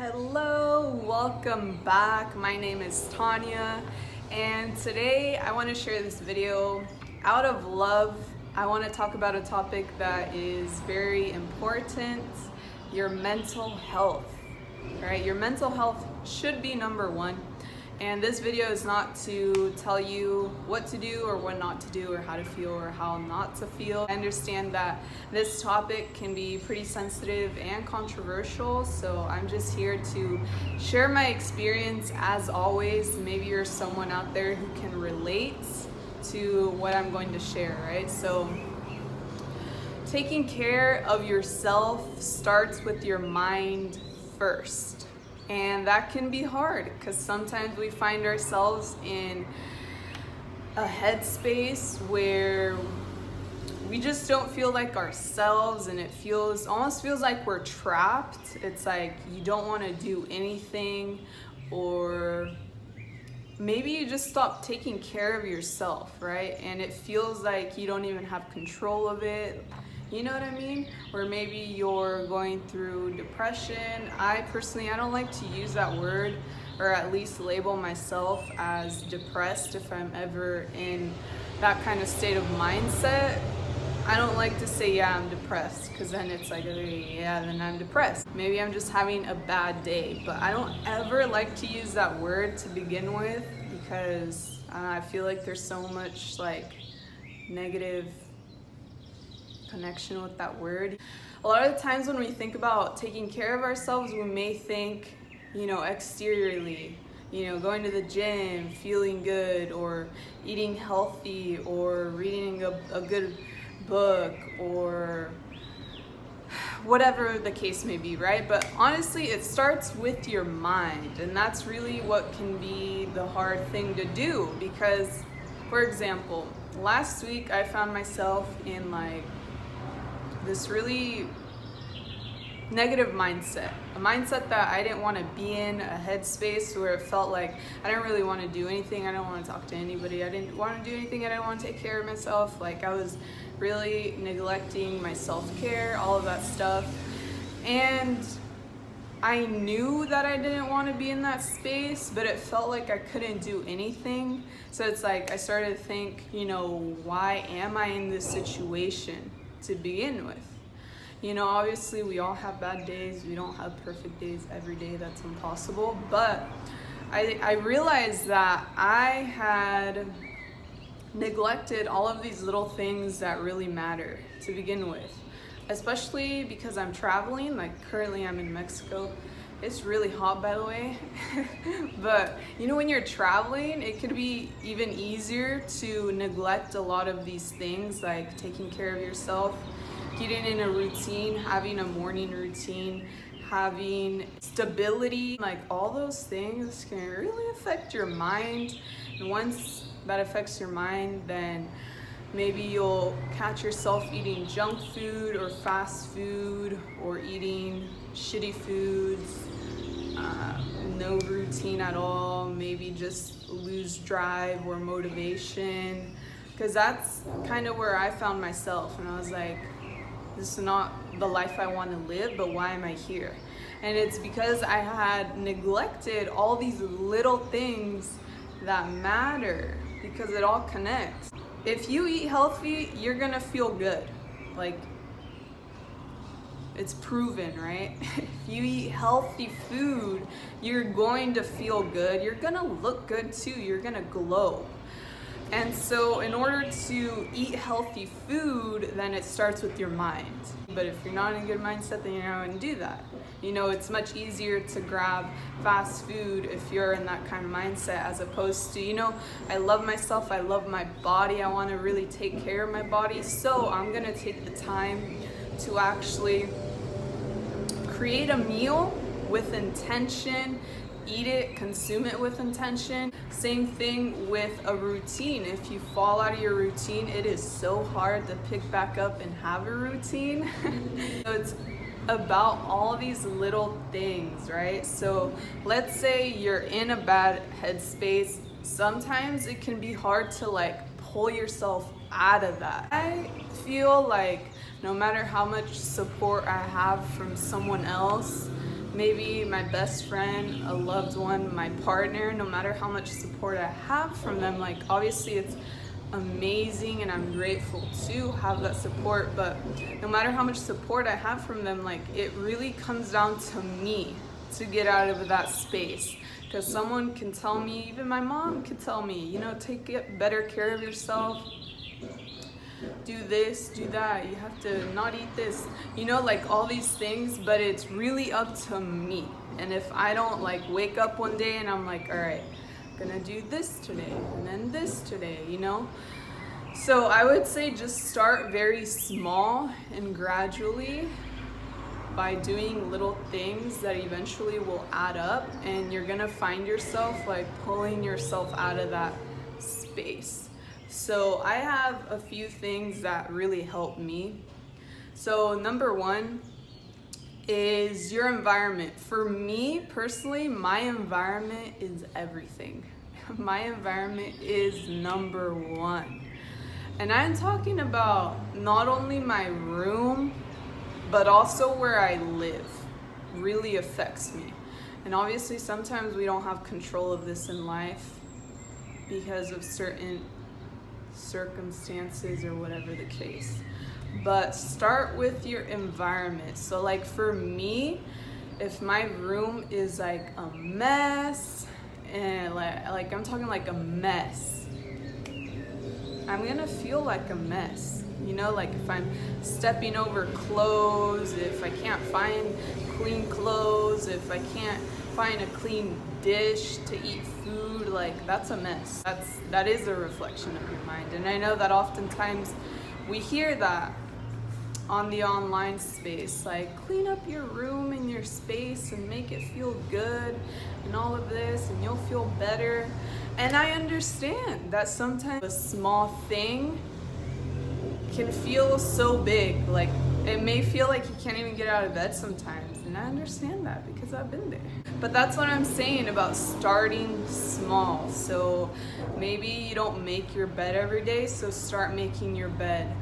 Hello, welcome back. My name is Tanya, and today I want to share this video out of love. I want to talk about a topic that is very important: your mental health. Right? Your mental health should be number one. And this video is not to tell you what to do or what not to do or how to feel or how not to feel. I understand that this topic can be pretty sensitive and controversial, so I'm just here to share my experience as always. Maybe you're someone out there who can relate to what I'm going to share, right? So taking care of yourself starts with your mind first. And that can be hard because sometimes we find ourselves in a headspace where we just don't feel like ourselves, and it almost feels like we're trapped. It's like you don't want to do anything, or maybe you just stop taking care of yourself, right? And it feels like you don't even have control of it. You know what I mean? Or maybe you're going through depression. I don't like to use that word, or at least label myself as depressed if I'm ever in that kind of state of mindset. I don't like to say, yeah, I'm depressed, because then it's like, yeah, then I'm depressed. Maybe I'm just having a bad day, but I don't ever like to use that word to begin with, because I feel like there's so much like negative connection with that word. A lot of the times when we think about taking care of ourselves, we may think, exteriorly, going to the gym, feeling good, or eating healthy, or reading a good book, or whatever the case may be, right? But honestly, it starts with your mind, and that's really what can be the hard thing to do, because, for example, last week I found myself in this really negative mindset, a mindset that I didn't want to be in, a headspace where it felt like I didn't really want to do anything, I didn't want to talk to anybody, I didn't want to do anything, I didn't want to take care of myself. Like, I was really neglecting my self-care, all of that stuff. And I knew that I didn't want to be in that space, but it felt like I couldn't do anything. So it's like I started to think, why am I in this situation to begin with? Obviously we all have bad days. We don't have perfect days every day. That's impossible. But I realized that I had neglected all of these little things that really matter to begin with, especially because I'm traveling. Like, currently I'm in Mexico. It's really hot, by the way. But when you're traveling, it could be even easier to neglect a lot of these things, like taking care of yourself, getting in a routine, having a morning routine, having stability. Like, all those things can really affect your mind. And once that affects your mind, then maybe you'll catch yourself eating junk food or fast food, or eating shitty foods, no routine at all, maybe just lose drive or motivation. Because that's kind of where I found myself, and I was like, this is not the life I want to live, but why am I here? And it's because I had neglected all these little things that matter, because it all connects. If you eat healthy, you're gonna feel good. Like, it's proven, right? If you eat healthy food, you're going to feel good. You're gonna look good too. You're gonna glow. And so in order to eat healthy food, then it starts with your mind. But if you're not in a good mindset, then you're not going to do that. It's much easier to grab fast food if you're in that kind of mindset, as opposed to, I love myself, I love my body, I want to really take care of my body, so I'm going to take the time to actually create a meal with intention, eat it, consume it with intention. Same thing with a routine. If you fall out of your routine, it is so hard to pick back up and have a routine. So it's about all these little things, right? So let's say you're in a bad headspace. Sometimes it can be hard to pull yourself out of that. I feel like no matter how much support I have from someone else, maybe my best friend, a loved one, my partner, no matter how much support I have from them, like obviously it's amazing and I'm grateful to have that support, but no matter how much support I have from them, like it really comes down to me to get out of that space. Because someone can tell me, even my mom can tell me, you know, take better care of yourself, do this, do that, you have to not eat this, you know, like all these things, but it's really up to me. And if I don't like wake up one day and I'm like, all right, I'm gonna do this today and then this today, you know? So I would say just start very small and gradually by doing little things that eventually will add up, and you're gonna find yourself like pulling yourself out of that space. So I have a few things that really help me. So number one is your environment. For me personally, my environment is everything. My environment is number one. And I'm talking about not only my room, but also where I live really affects me. And obviously sometimes we don't have control of this in life because of certain circumstances or whatever the case. But start with your environment. So like for me, if my room is like a mess, and like I'm talking like a mess, I'm gonna feel like a mess. You know, like if I'm stepping over clothes, if I can't find clean clothes, if I can't find a clean dish to eat food, like that's a mess. That is a reflection of your mind. And I know that oftentimes we hear that on the online space, like clean up your room and your space and make it feel good and all of this and you'll feel better. And I understand that sometimes a small thing can feel so big, like it may feel like you can't even get out of bed sometimes, and I understand that because I've been there. But that's what I'm saying about starting small. So maybe you don't make your bed every day, so start making your bed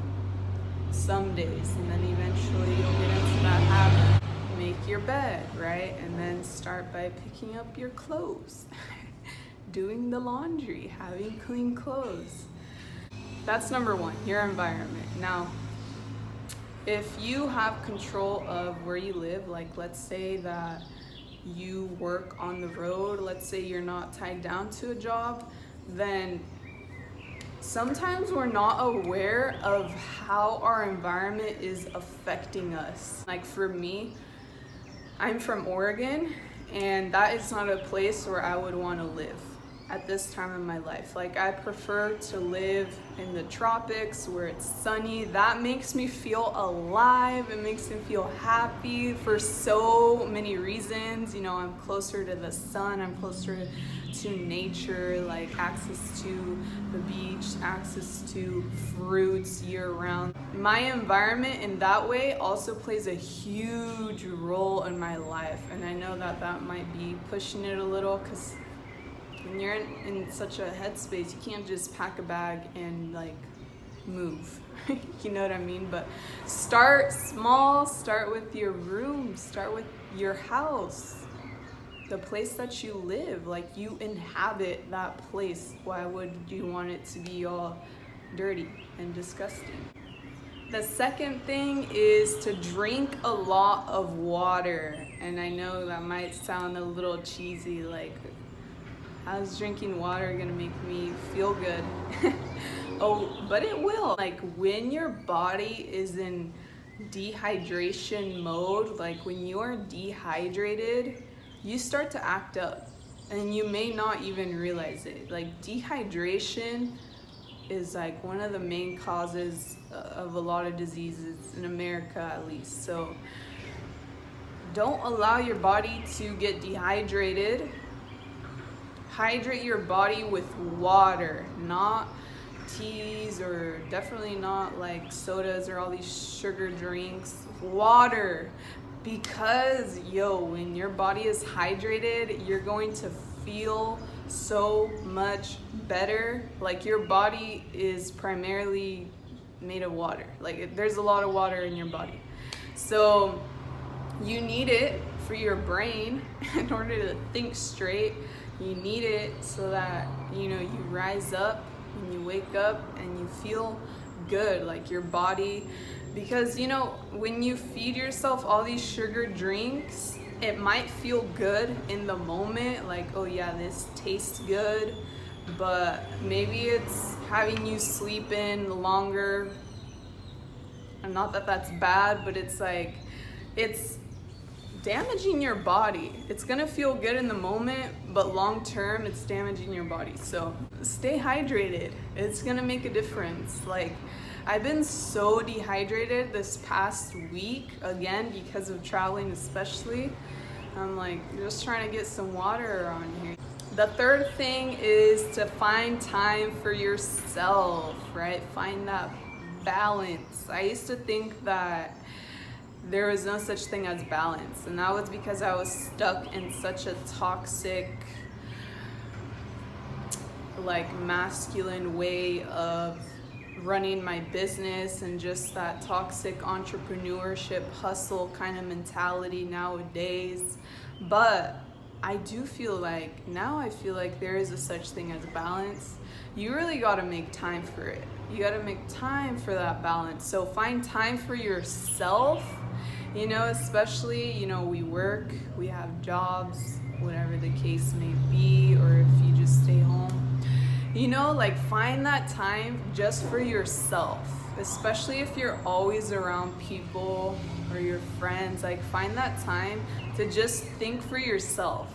some days, and then eventually you'll get into that habit. Make your bed, right? And then start by picking up your clothes, doing the laundry, having clean clothes. That's number one, your environment. Now, if you have control of where you live, like let's say that you work on the road, let's say you're not tied down to a job, then sometimes we're not aware of how our environment is affecting us. Like for me, I'm from Oregon, and that is not a place where I would want to live at this time in my life. Like I prefer to live in the tropics where it's sunny. That makes me feel alive. It makes me feel happy for so many reasons. You know, I'm closer to the sun, I'm closer to nature, like access to the beach, access to fruits year round. My environment in that way also plays a huge role in my life. And I know that that might be pushing it a little, because when you're in such a headspace, you can't just pack a bag and like move. You know what I mean? But start small, start with your room, start with your house, the place that you live. Like you inhabit that place. Why would you want it to be all dirty and disgusting? The second thing is to drink a lot of water. And I know that might sound a little cheesy, like how's drinking water gonna make me feel good? Oh, but it will. Like when your body is in dehydration mode, like when you're dehydrated, you start to act up and you may not even realize it. Like dehydration is like one of the main causes of a lot of diseases in America, at least. So don't allow your body to get dehydrated. Hydrate your body with water, not teas, or definitely not like sodas or all these sugar drinks. Water, because when your body is hydrated, you're going to feel so much better. Like your body is primarily made of water. Like there's a lot of water in your body, so you need it for your brain, in order to think straight, you need it so that, you know, you rise up and you wake up and you feel good, like your body. Because, you know, when you feed yourself all these sugar drinks, it might feel good in the moment, like, oh yeah, this tastes good, but maybe it's having you sleep in longer. And not that that's bad, but it's like, it's damaging your body. It's gonna feel good in the moment, but long term, it's damaging your body. So stay hydrated. It's gonna make a difference. Like, I've been so dehydrated this past week, again, because of traveling especially. I'm like, just trying to get some water around here. The third thing is to find time for yourself, right? Find that balance. I used to think that there was no such thing as balance, and that was because I was stuck in such a toxic, like, masculine way of running my business, and just that toxic entrepreneurship hustle kind of mentality nowadays. But I do feel like now, I feel like there is a such thing as balance. You really got to make time for it. You got to make time for that balance. So find time for yourself, you know, especially, you know, we work, we have jobs, whatever the case may be, or if you just stay home. You know, like, find that time just for yourself, especially if you're always around people or your friends. Like, find that time to just think for yourself,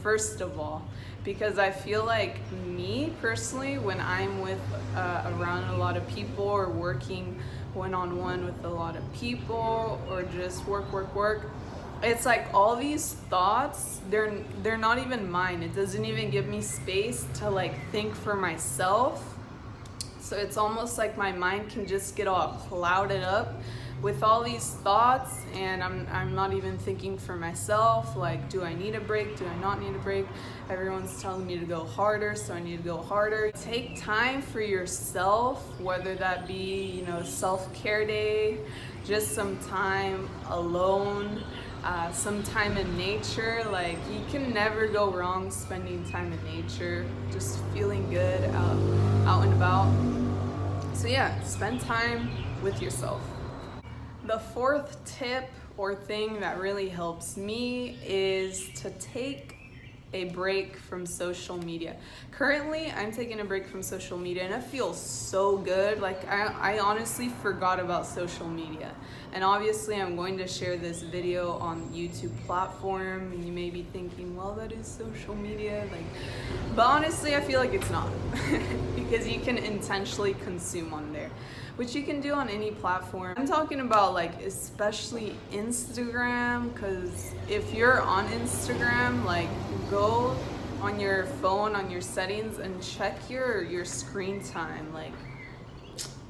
first of all, because I feel like, me personally, when I'm with around a lot of people, or working one-on-one with a lot of people, or just work, it's like all these thoughts, they're not even mine. It doesn't even give me space to, like, think for myself. So it's almost like my mind can just get all clouded up with all these thoughts, and I'm not even thinking for myself, like, do I need a break? Do I not need a break? Everyone's telling me to go harder, so I need to go harder. Take time for yourself, whether that be, you know, self-care day, just some time alone, some time in nature. Like, you can never go wrong spending time in nature, just feeling good out and about. So yeah, spend time with yourself. The fourth tip or thing that really helps me is to take a break from social media. Currently, I'm taking a break from social media, and it feels so good. Like, I honestly forgot about social media. And obviously, I'm going to share this video on YouTube platform, and you may be thinking, well, that is social media. Like, but honestly, I feel like it's not, because you can intentionally consume on there, which you can do on any platform. I'm talking about, like, especially Instagram, because if you're on Instagram, like, go on your phone, on your settings, and check your screen time. Like,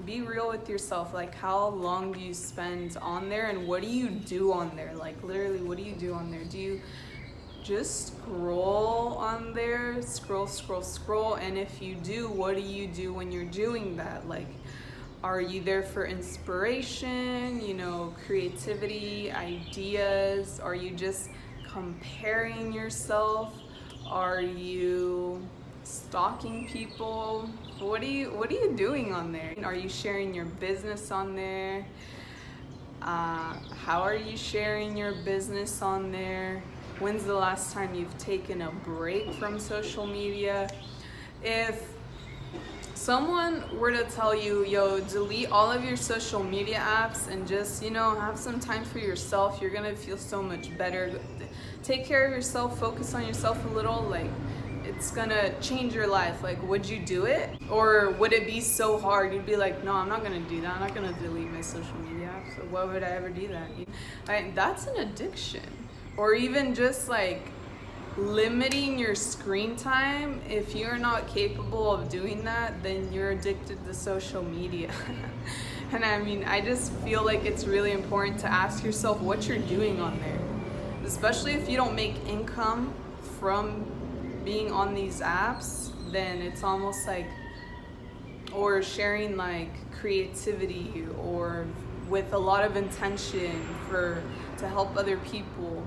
be real with yourself. Like, how long do you spend on there, and what do you do on there? Like, literally, what do you do on there? Do you just scroll on there? Scroll, and if you do, what do you do when you're doing that? Like, are you there for inspiration, you know, creativity, ideas? Are you just comparing yourself? Are you stalking people? What are you doing on there? Are you sharing your business on there? How are you sharing your business on there? When's the last time you've taken a break from social media? If someone were to tell you, yo, delete all of your social media apps and just, you know, have some time for yourself, you're gonna feel so much better. Take care of yourself, focus on yourself a little, like, it's gonna change your life. Like, would you do it? Or would it be so hard? You'd be like, no, I'm not gonna do that. I'm not gonna delete my social media apps. So why would I ever do that? Like, that's an addiction. Or even just, like, limiting your screen time. If you're not capable of doing that, then you're addicted to social media. And I mean, I just feel like it's really important to ask yourself what you're doing on there, especially if you don't make income from being on these apps. Then it's almost like, or sharing, like, creativity, or with a lot of intention to help other people.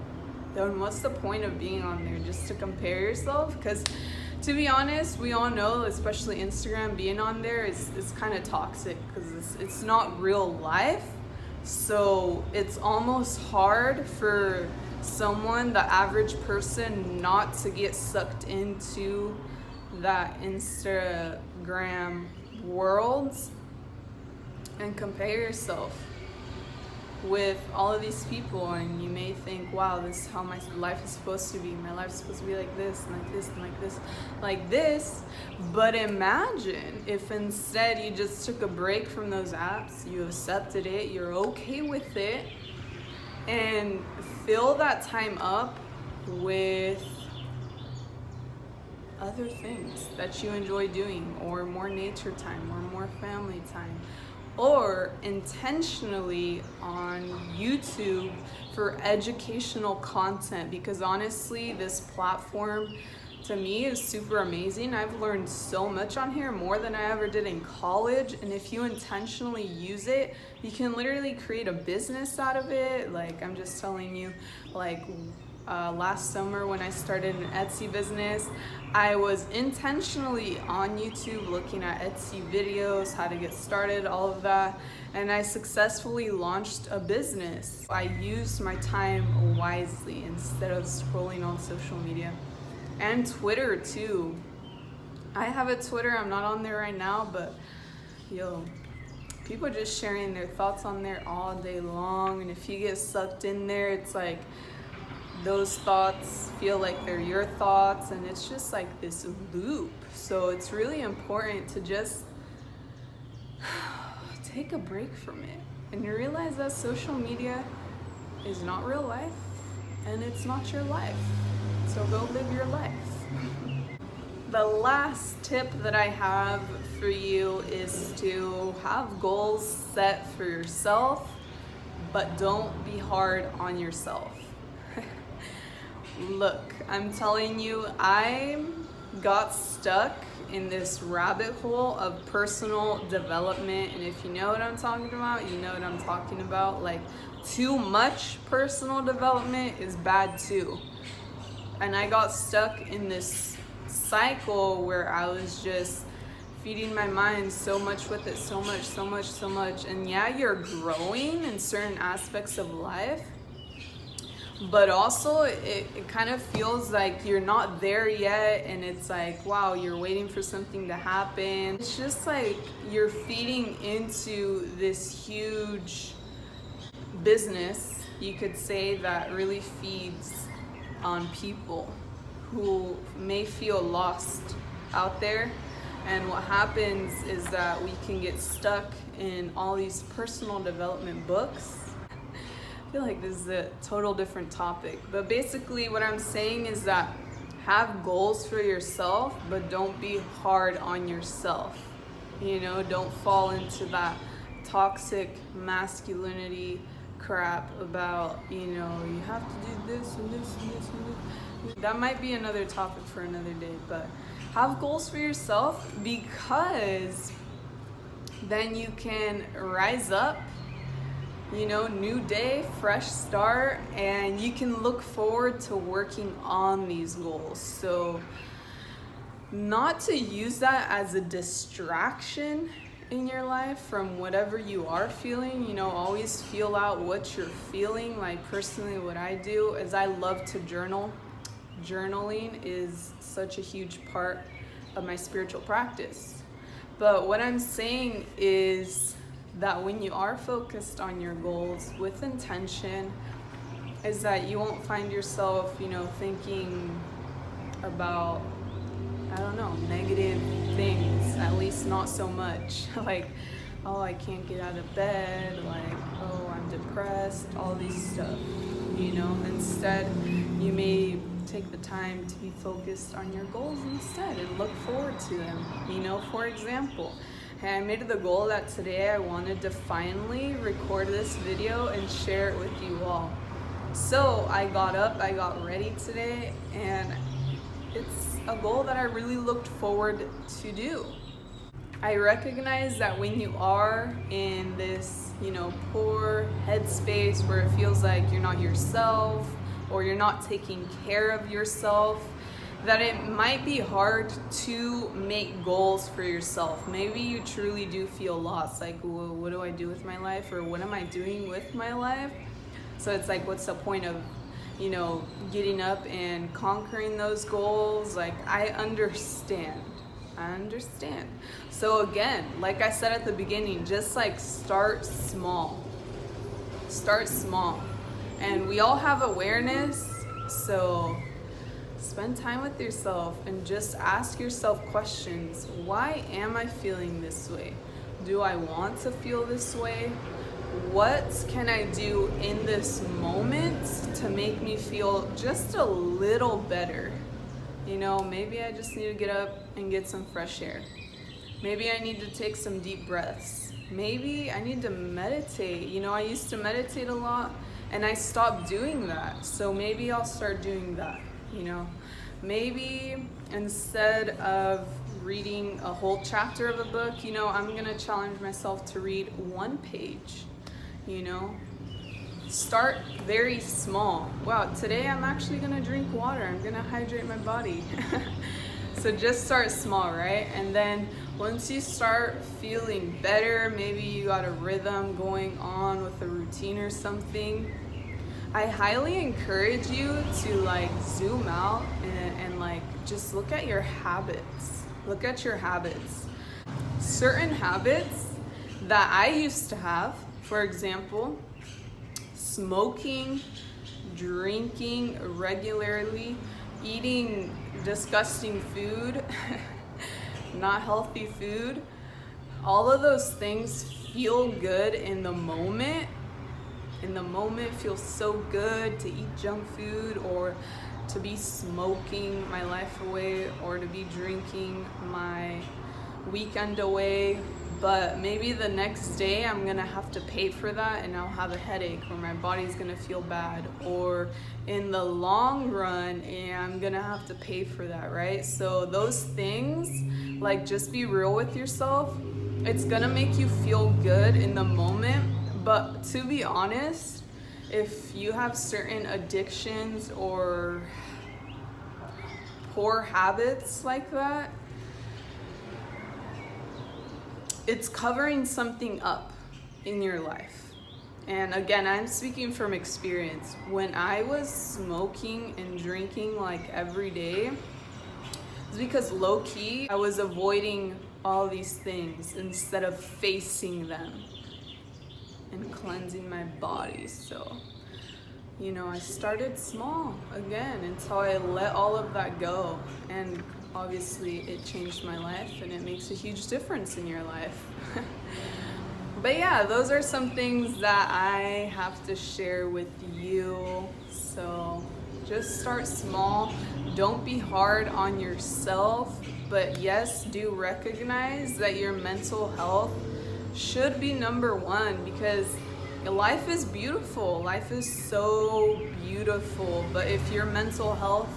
then what's the point of being on there? Just to compare yourself? Because to be honest, we all know, especially Instagram, being on there is kind of toxic because it's not real life. So it's almost hard for someone, the average person, not to get sucked into that Instagram world and compare yourself with all of these people, and you may think, wow, this is how my life is supposed to be. My life is supposed to be like this and like this and like this, like this. But imagine if instead you just took a break from those apps, you accepted it, you're okay with it, and fill that time up with other things that you enjoy doing, or more nature time, or more family time, or intentionally on YouTube for educational content. Because honestly, this platform to me is super amazing. I've learned so much on here, more than I ever did in college. And if you intentionally use it, you can literally create a business out of it. Like, I'm just telling you, like last summer when I started an Etsy business, I was intentionally on YouTube looking at Etsy videos, how to get started, all of that, and I successfully launched a business. I used my time wisely instead of scrolling on social media. And Twitter too. I have a Twitter, I'm not on there right now, but yo, people are just sharing their thoughts on there all day long, and if you get sucked in there, it's like those thoughts feel like they're your thoughts, and it's just like this loop. So it's really important to just take a break from it and you realize that social media is not real life and it's not your life. So go live your life. The last tip that I have for you is to have goals set for yourself, but don't be hard on yourself. Look, I'm telling you, I got stuck in this rabbit hole of personal development, and if you know what I'm talking about, you know what I'm talking about. Like, too much personal development is bad too. And I got stuck in this cycle where I was just feeding my mind so much with it, so much. And yeah, you're growing in certain aspects of life, but also it kind of feels like you're not there yet, and it's like, wow, you're waiting for something to happen. It's just like you're feeding into this huge business, you could say, that really feeds on people who may feel lost out there. And what happens is that we can get stuck in all these personal development books. I feel like this is a total different topic, but basically what I'm saying is that have goals for yourself, but don't be hard on yourself. You know, don't fall into that toxic masculinity crap about, you know, you have to do this and this and this and this. That might be another topic for another day, but have goals for yourself, because then you can rise up, you know, new day, fresh start, and you can look forward to working on these goals. So not to use that as a distraction in your life from whatever you are feeling. You know, always feel out what you're feeling. Like, personally, what I do is I love to journal. Journaling is such a huge part of my spiritual practice. But what I'm saying is that when you are focused on your goals with intention, is that you won't find yourself, you know, thinking about, I don't know, negative things, at least not so much. Like, oh, I can't get out of bed, like, oh, I'm depressed, all these stuff, you know. Instead, you may take the time to be focused on your goals instead and look forward to them. You know, for example, hey, I made the goal that today I wanted to finally record this video and share it with you all. So I got up, I got ready today, and it's a goal that I really looked forward to do. I recognize that when you are in this, you know, poor headspace where it feels like you're not yourself, or you're not taking care of yourself, that it might be hard to make goals for yourself. Maybe you truly do feel lost, like, well, what do I do with my life, or what am I doing with my life? So it's like, what's the point of, getting up and conquering those goals? Like, I understand. So again, like I said at the beginning, just like start small. And we all have awareness, so spend time with yourself and just ask yourself questions. Why am I feeling this way? Do I want to feel this way? What can I do in this moment to make me feel just a little better? Maybe I just need to get up and get some fresh air. Maybe I need to take some deep breaths. Maybe I need to meditate. I used to meditate a lot and I stopped doing that. So maybe I'll start doing that. Maybe instead of reading a whole chapter of a book, I'm gonna challenge myself to read one page. Start very small. Wow, today I'm actually gonna drink water. I'm gonna hydrate my body. So just start small, right? And then once you start feeling better, maybe you got a rhythm going on with a routine or something, I highly encourage you to zoom out and just look at your habits. Certain habits that I used to have, for example, smoking, drinking regularly, eating disgusting food, not healthy food, all of those things feel good in the moment. It feels so good to eat junk food, or to be smoking my life away, or to be drinking my weekend away. But maybe the next day I'm gonna have to pay for that, and I'll have a headache, or my body's gonna feel bad, or in the long run I'm gonna have to pay for that, right? So those things, just be real with yourself. It's gonna make you feel good in the moment, but to be honest, if you have certain addictions or poor habits like that, it's covering something up in your life. And again, I'm speaking from experience. When I was smoking and drinking every day, it's because low-key I was avoiding all these things instead of facing them and cleansing my body. So, I started small again until I let all of that go. And obviously it changed my life, and it makes a huge difference in your life. But yeah, those are some things that I have to share with you. So just start small. Don't be hard on yourself, but yes, do recognize that your mental health should be number one, because life is beautiful. Life is so beautiful. But if your mental health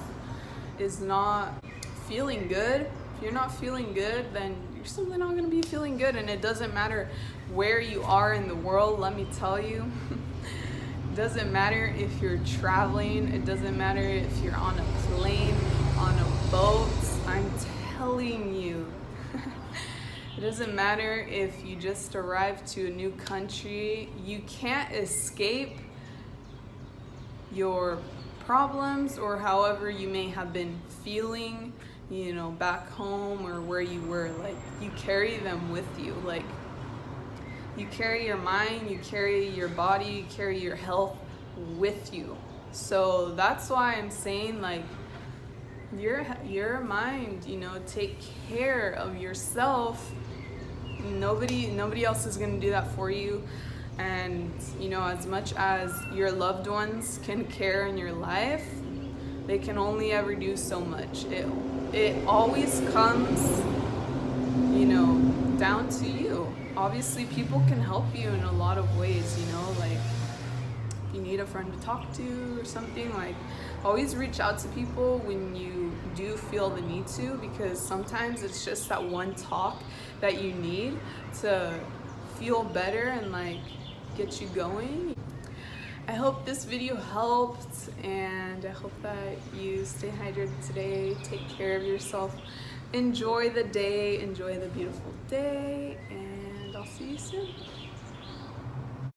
is not feeling good, if you're not feeling good, then you're simply not going to be feeling good. And it doesn't matter where you are in the world, let me tell you. It doesn't matter if you're traveling. It doesn't matter if you're on a plane, on a boat. I'm telling you. It doesn't matter if you just arrived to a new country. You can't escape your problems, or however you may have been feeling, back home or where you were. You carry them with you. You carry your mind, you carry your body, you carry your health with you. So that's why I'm saying, your mind, take care of yourself. Nobody else is going to do that for you. And as much as your loved ones can care in your life, they can only ever do so much. It always comes down to you. Obviously people can help you in a lot of ways, you need a friend to talk to or something, always reach out to people when you do feel the need to, because sometimes it's just that one talk that you need to feel better and get you going. I hope this video helped, and I hope that you stay hydrated today, take care of yourself, enjoy the day, enjoy the beautiful day, and I'll see you soon.